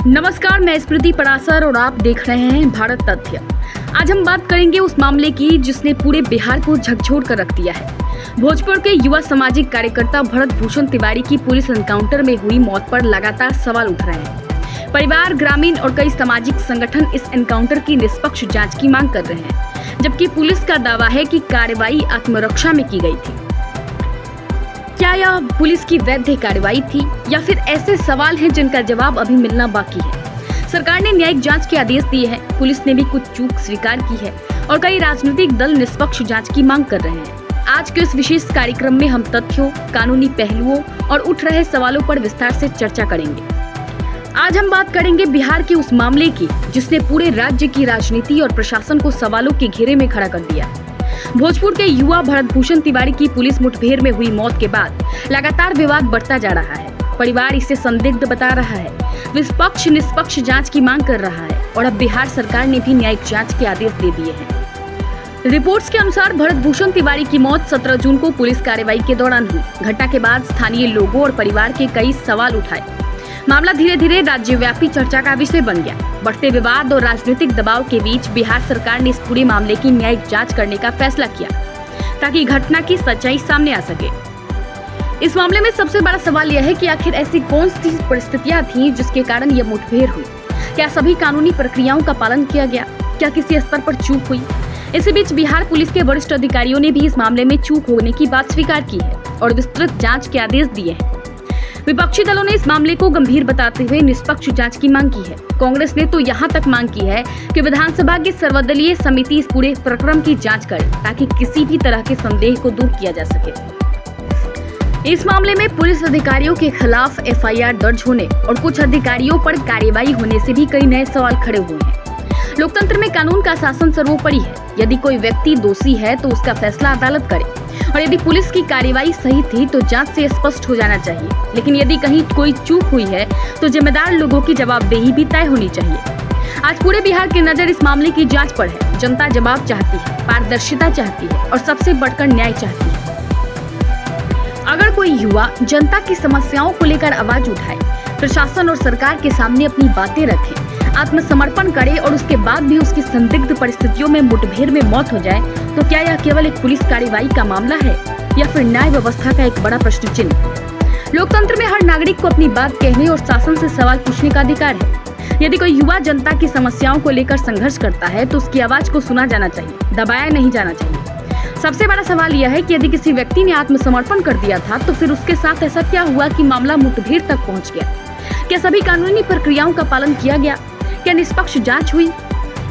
नमस्कार, मैं स्मृति परासर और आप देख रहे हैं भारत तथ्य। आज हम बात करेंगे उस मामले की जिसने पूरे बिहार को झकझोर कर रख दिया है। भोजपुर के युवा सामाजिक कार्यकर्ता भरत भूषण तिवारी की पुलिस एनकाउंटर में हुई मौत पर लगातार सवाल उठ रहे हैं। परिवार, ग्रामीण और कई सामाजिक संगठन इस एनकाउंटर की निष्पक्ष जांच की मांग कर रहे हैं, जबकि पुलिस का दावा है कि कार्रवाई आत्मरक्षा में की गई थी। क्या यह पुलिस की वैध कार्रवाई थी या फिर ऐसे सवाल हैं जिनका जवाब अभी मिलना बाकी है। सरकार ने न्यायिक जांच के आदेश दिए हैं, पुलिस ने भी कुछ चूक स्वीकार की है और कई राजनीतिक दल निष्पक्ष जांच की मांग कर रहे हैं। आज के इस विशेष कार्यक्रम में हम तथ्यों, कानूनी पहलुओं और उठ रहे सवालों पर विस्तार से चर्चा करेंगे। आज हम बात करेंगे बिहार के उस मामले की जिसने पूरे राज्य की राजनीति और प्रशासन को सवालों के घेरे में खड़ा कर दिया। भोजपुर के युवा भरत भूषण तिवारी की पुलिस मुठभेड़ में हुई मौत के बाद लगातार विवाद बढ़ता जा रहा है। परिवार इसे संदिग्ध बता रहा है, निष्पक्ष जांच की मांग कर रहा है और अब बिहार सरकार ने भी न्यायिक जांच के आदेश दे दिए हैं। रिपोर्ट्स के अनुसार भरत भूषण तिवारी की मौत 17 जून को पुलिस कार्रवाई के दौरान हुई। घटना के बाद स्थानीय लोगों और परिवार के कई सवाल उठाए। मामला धीरे धीरे राज्यव्यापी चर्चा का विषय बन गया। बढ़ते विवाद और राजनीतिक दबाव के बीच बिहार सरकार ने इस पूरे मामले की न्यायिक जांच करने का फैसला किया ताकि घटना की सच्चाई सामने आ सके। इस मामले में सबसे बड़ा सवाल यह है कि आखिर ऐसी कौन सी परिस्थितियां थीं जिसके कारण यह मुठभेड़ हुई। क्या सभी कानूनी प्रक्रियाओं का पालन किया गया? क्या किसी स्तर पर चूक हुई? इसी बीच बिहार पुलिस के वरिष्ठ अधिकारियों ने भी इस मामले में चूक होने की बात स्वीकार की है और विस्तृत जाँच के आदेश दिए हैं। विपक्षी दलों ने इस मामले को गंभीर बताते हुए निष्पक्ष जांच की मांग की है। कांग्रेस ने तो यहां तक मांग की है कि विधानसभा की सर्वदलीय समिति इस पूरे प्रकरण की जांच करे ताकि किसी भी तरह के संदेह को दूर किया जा सके। इस मामले में पुलिस अधिकारियों के खिलाफ एफआईआर दर्ज होने और कुछ अधिकारियों पर कार्रवाई होने से भी कई नए सवाल खड़े हुए हैं। लोकतंत्र में कानून का शासन सर्वोपरि है। यदि कोई व्यक्ति दोषी है तो उसका फैसला अदालत करे और यदि पुलिस की कार्रवाई सही थी तो जांच से स्पष्ट हो जाना चाहिए। लेकिन यदि कहीं कोई चूक हुई है तो जिम्मेदार लोगों की जवाबदेही भी तय होनी चाहिए। आज पूरे बिहार की नजर इस मामले की जांच पर है। जनता जवाब चाहती है, पारदर्शिता चाहती है और सबसे बढ़कर न्याय चाहती है। अगर कोई युवा जनता की समस्याओं को लेकर आवाज उठाए, प्रशासन और सरकार के सामने अपनी बातें रखे, आत्मसमर्पण करे और उसके बाद भी उसकी संदिग्ध परिस्थितियों में मुठभेड़ में मौत हो जाए, तो क्या यह केवल एक पुलिस कार्रवाई का मामला है या फिर न्याय व्यवस्था का एक बड़ा प्रश्न चिन्ह? लोकतंत्र में हर नागरिक को अपनी बात कहने और शासन से सवाल पूछने का अधिकार है। यदि कोई युवा जनता की समस्याओं को लेकर संघर्ष करता है तो उसकी आवाज को सुना जाना चाहिए, दबाया नहीं जाना चाहिए। सबसे बड़ा सवाल यह है कि यदि किसी व्यक्ति ने आत्मसमर्पण कर दिया था तो फिर उसके साथ ऐसा क्या हुआ कि मामला मुठभेड़ तक पहुँच गया? क्या सभी कानूनी प्रक्रियाओं का पालन किया गया? क्या निष्पक्ष जांच हुई?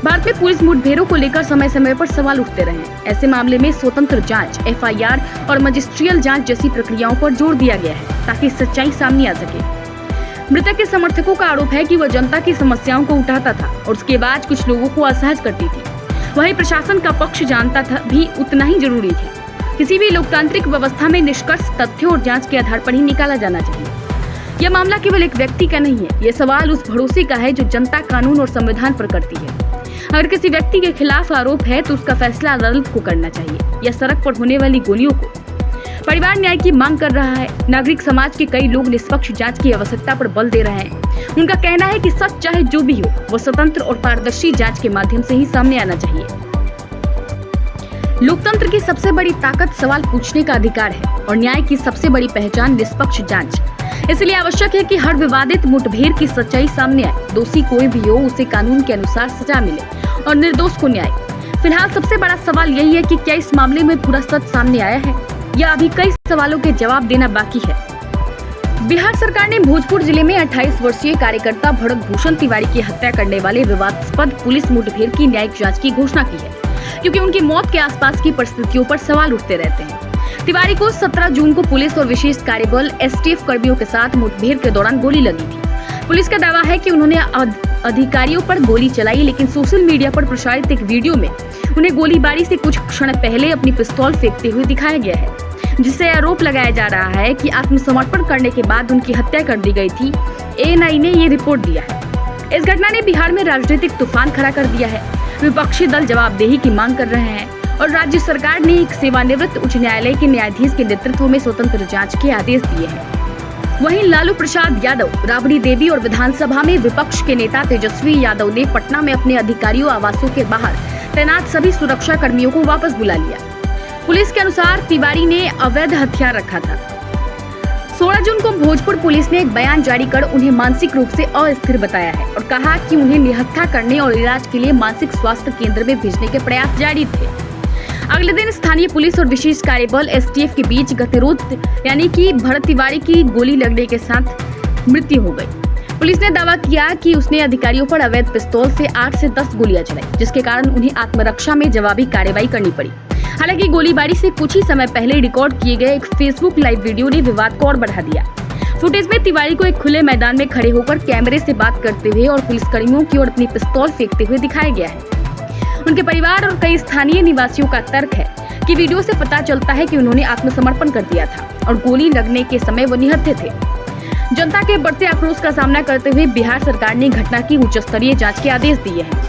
भारत में पुलिस मुठभेड़ों को लेकर समय समय पर सवाल उठते रहे। ऐसे मामले में स्वतंत्र जांच, एफआईआर और मजिस्ट्रियल जांच जैसी प्रक्रियाओं पर जोर दिया गया है ताकि सच्चाई सामने आ सके। मृतक के समर्थकों का आरोप है कि वह जनता की समस्याओं को उठाता था और उसके बाद कुछ लोगों को असहज करती थी। वहीं प्रशासन का पक्ष जानता था भी उतना ही जरूरी है। किसी भी लोकतांत्रिक व्यवस्था में निष्कर्ष तथ्यों और जाँच के आधार पर ही निकाला जाना चाहिए। यह मामला केवल एक व्यक्ति का नहीं है, ये सवाल उस भरोसे का है जो जनता कानून और संविधान पर करती है। अगर किसी व्यक्ति के खिलाफ आरोप है तो उसका फैसला अदालत को करना चाहिए या सड़क पर होने वाली गोलियों को। परिवार न्याय की मांग कर रहा है। नागरिक समाज के कई लोग निष्पक्ष जांच की आवश्यकता पर बल दे रहे हैं। उनका कहना है कि सच चाहे जो भी हो, वो स्वतंत्र और पारदर्शी जांच के माध्यम से ही सामने आना चाहिए। लोकतंत्र की सबसे बड़ी ताकत सवाल पूछने का अधिकार है और न्याय की सबसे बड़ी पहचान निष्पक्ष जांच। इसलिए आवश्यक है कि हर विवादित मुठभेड़ की सच्चाई सामने आए। दोषी कोई भी हो, उसे कानून के अनुसार सजा मिले और निर्दोष को न्याय। फिलहाल सबसे बड़ा सवाल यही है कि क्या इस मामले में पूरा सच सामने आया है या अभी कई सवालों के जवाब देना बाकी है। बिहार सरकार ने भोजपुर जिले में 28 वर्षीय कार्यकर्ता भरत भूषण तिवारी की हत्या करने वाले विवादास्पद पुलिस मुठभेड़ की न्यायिक जांच की घोषणा की है, क्योंकि उनकी मौत के आसपास की परिस्थितियों पर सवाल उठते रहते हैं। तिवारी को 17 जून को पुलिस और विशेष कार्यबल एसटीएफ कर्मियों के साथ मुठभेड़ के दौरान गोली लगी थी। पुलिस का दावा है कि उन्होंने अधिकारियों पर गोली चलाई, लेकिन सोशल मीडिया पर प्रसारित एक वीडियो में उन्हें गोलीबारी से कुछ क्षण पहले अपनी पिस्तौल फेंकते हुए दिखाया गया है, जिससे आरोप लगाया जा रहा है कि आत्मसमर्पण करने के बाद उनकी हत्या कर दी गई थी। एएनआई ने ये रिपोर्ट दिया है। इस घटना ने बिहार में राजनीतिक तूफान खड़ा कर दिया है। विपक्षी दल जवाबदेही की मांग कर रहे हैं और राज्य सरकार ने एक सेवानिवृत्त उच्च न्यायालय के न्यायाधीश के नेतृत्व में स्वतंत्र जांच के आदेश दिए हैं। वहीं लालू प्रसाद यादव, राबड़ी देवी और विधानसभा में विपक्ष के नेता तेजस्वी यादव ने पटना में अपने अधिकारियों आवासों के बाहर तैनात सभी सुरक्षा कर्मियों को वापस बुला लिया। पुलिस के अनुसार तिवारी ने अवैध हथियार रखा था। 16 जून को भोजपुर पुलिस ने एक बयान जारी कर उन्हें मानसिक रूप से अस्थिर बताया है और कहा कि उन्हें निहत्था करने और इलाज के लिए मानसिक स्वास्थ्य केंद्र में भेजने के प्रयास जारी थे। अगले दिन स्थानीय पुलिस और विशेष कार्यबल एसटीएफ के बीच गतिरोध यानी कि भरत तिवारी की गोली लगने के साथ मृत्यु हो गई। पुलिस ने दावा किया कि उसने अधिकारियों पर अवैध पिस्तौल से 8 से 10 गोलियां चलाई, जिसके कारण उन्हें आत्मरक्षा में जवाबी कार्रवाई करनी पड़ी। हालांकि गोलीबारी से कुछ ही समय पहले रिकॉर्ड किए गए एक फेसबुक लाइव वीडियो ने विवाद को और बढ़ा दिया। फुटेज में तिवारी को एक खुले मैदान में खड़े होकर कैमरे से बात करते हुए और पुलिसकर्मियों की ओर अपनी पिस्तौल फेंकते हुए दिखाया गया है। उनके परिवार और कई स्थानीय निवासियों का तर्क है कि वीडियो से पता चलता है कि उन्होंने आत्मसमर्पण कर दिया था और गोली लगने के समय वो निहत्थे थे। जनता के बढ़ते आक्रोश का सामना करते हुए बिहार सरकार ने घटना की उच्च स्तरीय जांच के आदेश दिए हैं।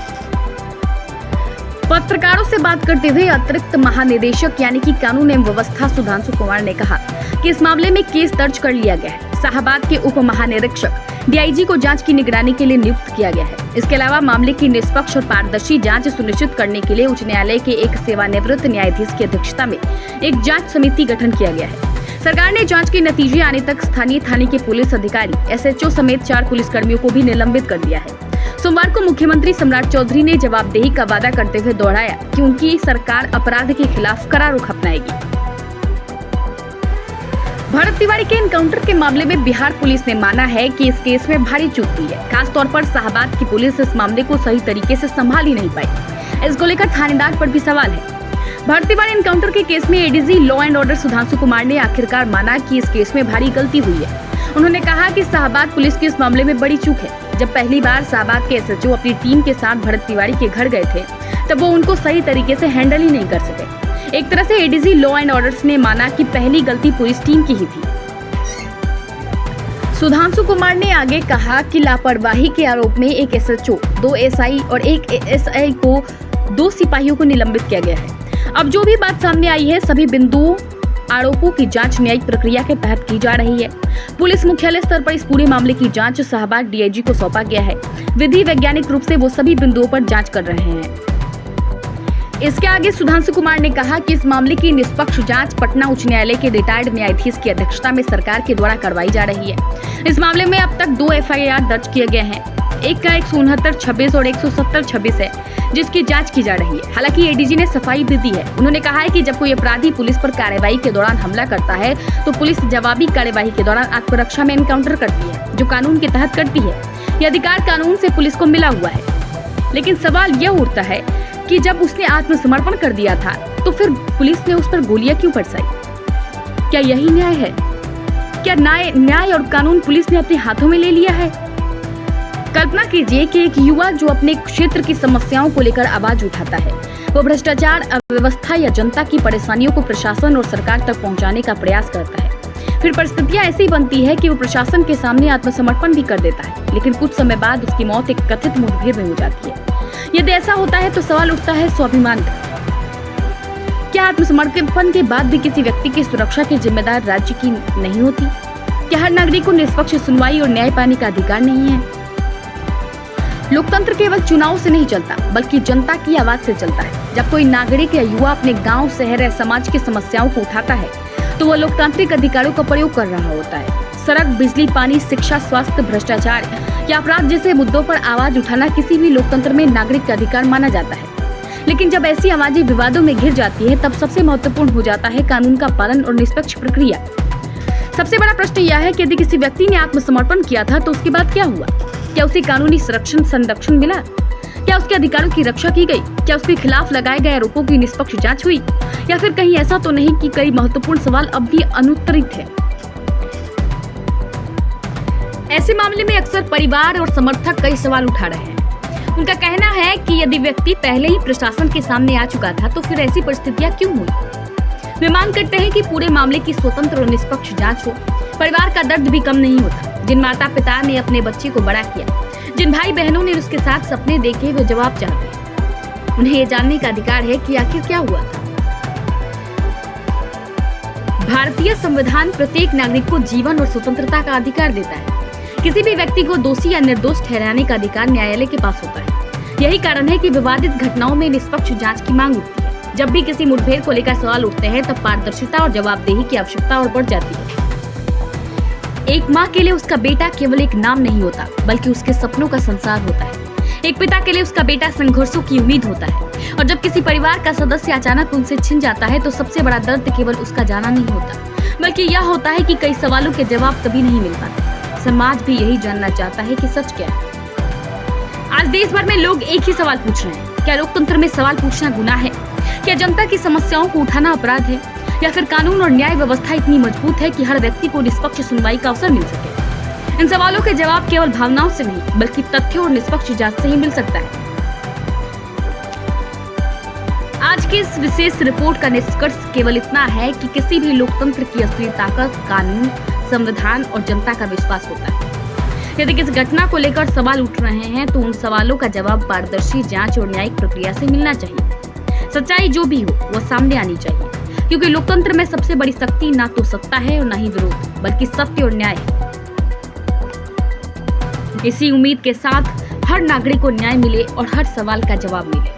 पत्रकारों से बात करते हुए अतिरिक्त महानिदेशक यानी कि कानून एवं व्यवस्था सुधांशु कुमार ने कहा कि इस मामले में केस दर्ज कर लिया गया है। शाहबाद के उप महानिरीक्षक डीआईजी को जांच की निगरानी के लिए नियुक्त किया गया है। इसके अलावा मामले की निष्पक्ष और पारदर्शी जांच सुनिश्चित करने के लिए उच्च न्यायालय के एक सेवानिवृत्त न्यायाधीश की अध्यक्षता में एक जांच समिति गठन किया गया है। सरकार ने जांच के नतीजे आने तक स्थानीय थाने के पुलिस अधिकारी, एसएचओ समेत 4 पुलिसकर्मियों को भी निलंबित कर दिया है। सोमवार को मुख्यमंत्री सम्राट चौधरी ने जवाबदेही का वादा करते हुए दोहराया कि उनकी सरकार अपराध के खिलाफ कड़ा रुख अपनाएगी। भरत तिवारी के एनकाउंटर के मामले में बिहार पुलिस ने माना है कि इस केस में भारी चूक हुई है। खासतौर पर शाहबाद की पुलिस इस मामले को सही तरीके से संभाल ही नहीं पाई। इसको लेकर थानेदार पर भी सवाल है। भरत तिवारी एनकाउंटर के केस में ADG law and order Sudhanshu Kumar ने आखिरकार माना कि इस केस में भारी गलती हुई है। उन्होंने कहा कि शाहबाद पुलिस की इस मामले में बड़ी चूक है। जब पहली बार शाहबाद के एसएचओ अपनी टीम के साथ भरत तिवारी के घर गए थे, तब वो उनको सही तरीके से हैंडल ही नहीं कर सके। एक तरह से एडीजी लॉ एंड ऑर्डर्स ने माना कि पहली गलती पुलिस टीम की ही थी। सुधांशु कुमार ने आगे कहा कि लापरवाही के आरोप में एक एसएचओ, 2 एसआई और एक एएसआई को 2 सिपाहियों को निलंबित किया गया है। अब जो भी बात सामने आई है, सभी बिंदुओं आरोपों की जांच न्यायिक प्रक्रिया के तहत की जा रही है। पुलिस मुख्यालय स्तर पर इस पूरे मामले की जांच शाहबाद डीआईजी को सौंपा गया है। विधि वैज्ञानिक रूप से वो सभी बिंदुओं पर जांच कर रहे हैं। इसके आगे सुधांशु कुमार ने कहा कि इस मामले की निष्पक्ष जांच पटना उच्च न्यायालय के रिटायर्ड न्यायाधीश की अध्यक्षता में सरकार के द्वारा करवाई जा रही है। इस मामले में अब तक 2 एफआईआर दर्ज किए गए हैं। एक का 169-26 और 170-26 है, जिसकी जांच की जा रही है। हालांकि एडीजी ने सफाई भी दी है। उन्होंने कहा है कि जब कोई अपराधी पुलिस पर कार्रवाई के दौरान हमला करता है, तो पुलिस जवाबी कार्रवाई के दौरान आत्मरक्षा में एनकाउंटर करती है, जो कानून के तहत करती है। यह अधिकार कानून से पुलिस को मिला हुआ है। लेकिन सवाल यह उठता है कि जब उसने आत्मसमर्पण कर दिया था, तो फिर पुलिस ने उस पर गोलियां क्यों बरसाई? क्या यही न्याय है? क्या न्याय और कानून पुलिस ने अपने हाथों में ले लिया है? कल्पना कीजिए कि एक युवा जो अपने क्षेत्र की समस्याओं को लेकर आवाज उठाता है, वो भ्रष्टाचार, अव्यवस्था या जनता की परेशानियों को प्रशासन और सरकार तक पहुंचाने का प्रयास करता है। फिर परिस्थितियां ऐसी बनती है कि वो प्रशासन के सामने आत्मसमर्पण भी कर देता है, लेकिन कुछ समय बाद उसकी मौत एक कथित मुठभेड़ में हो जाती है। यदि ऐसा होता है तो सवाल उठता है स्वाभिमान का। क्या आत्मसमर्पण के बाद भी किसी व्यक्ति की सुरक्षा की जिम्मेदार राज्य की नहीं होती? क्या हर नागरिक को निष्पक्ष सुनवाई और न्याय पाने का अधिकार नहीं है? लोकतंत्र केवल चुनाव से नहीं चलता, बल्कि जनता की आवाज से चलता है। जब कोई नागरिक या युवा अपने गांव, शहर या समाज की समस्याओं को उठाता है, तो वह लोकतांत्रिक अधिकारों का प्रयोग कर रहा होता है। सड़क, बिजली, पानी, शिक्षा, स्वास्थ्य, भ्रष्टाचार या अपराध जैसे मुद्दों पर आवाज उठाना किसी भी लोकतंत्र में नागरिक का अधिकार माना जाता है। लेकिन जब ऐसी आवाजें विवादों में घिर जाती है, तब सबसे महत्वपूर्ण हो जाता है कानून का पालन और निष्पक्ष प्रक्रिया। सबसे बड़ा प्रश्न यह है कि यदि किसी व्यक्ति ने आत्मसमर्पण किया था, तो उसके बाद क्या हुआ? क्या उसे कानूनी संरक्षण मिला? क्या उसके अधिकारों की रक्षा की गई? क्या उसके खिलाफ लगाए गए आरोपों की निष्पक्ष जांच हुई? या फिर कहीं ऐसा तो नहीं कि कई महत्वपूर्ण सवाल अब भी अनुत्तरित है? ऐसे मामले में अक्सर परिवार और समर्थक कई सवाल उठा रहे हैं। उनका कहना है कि यदि व्यक्ति पहले ही प्रशासन के सामने आ चुका था, तो फिर ऐसी परिस्थितियां क्यों हुई? वे मांग करते हैं कि पूरे मामले की स्वतंत्र और निष्पक्ष जांच हो। परिवार का दर्द भी कम नहीं होता। जिन माता पिता ने अपने बच्चे को बड़ा किया, जिन भाई बहनों ने उसके साथ सपने देखे, वे जवाब चाहते हैं। उन्हें ये जानने का अधिकार है कि आखिर क्या हुआ था। भारतीय संविधान प्रत्येक नागरिक को जीवन और स्वतंत्रता का अधिकार देता है। किसी भी व्यक्ति को दोषी या निर्दोष ठहराने का अधिकार न्यायालय के पास होता है। यही कारण है कि विवादित घटनाओं में निष्पक्ष जांच की मांग उठती है। जब भी किसी मुठभेड़ को लेकर सवाल उठते हैं, तब पारदर्शिता और जवाबदेही की आवश्यकता और बढ़ जाती है। एक माँ के लिए उसका बेटा केवल एक नाम नहीं होता, बल्कि उसके सपनों का संसार होता है। एक पिता के लिए उसका बेटा संघर्षों की उम्मीद होता है। और जब किसी परिवार का सदस्य अचानक उनसे छिन जाता है, तो सबसे बड़ा दर्द केवल उसका जाना नहीं होता, बल्कि यह होता है कि कई सवालों के जवाब कभी नहीं मिल पाते। समाज भी यही जानना चाहता है कि सच क्या है। आज देश भर में लोग एक ही सवाल पूछ रहे हैं: क्या लोकतंत्र में सवाल पूछना गुनाह है? क्या जनता की समस्याओं को उठाना अपराध है? या फिर कानून और न्याय व्यवस्था इतनी मजबूत है कि हर व्यक्ति को निष्पक्ष सुनवाई का अवसर मिल सके? इन सवालों के जवाब केवल भावनाओं से नहीं, बल्कि तथ्यों और निष्पक्ष जांच से ही मिल सकता है। आज की इस विशेष रिपोर्ट का निष्कर्ष केवल इतना है कि किसी भी लोकतंत्र की असली ताकत कानून, संविधान और जनता का विश्वास होता है। यदि किसी घटना को लेकर सवाल उठ रहे हैं, तो उन सवालों का जवाब पारदर्शी जांच और न्यायिक प्रक्रिया से मिलना चाहिए। सच्चाई जो भी हो, वह सामने आनी चाहिए, क्योंकि लोकतंत्र में सबसे बड़ी शक्ति ना तो सत्ता है और ना ही विरोध, बल्कि सत्य और न्याय है। इसी उम्मीद के साथ हर नागरिक को न्याय मिले और हर सवाल का जवाब मिले।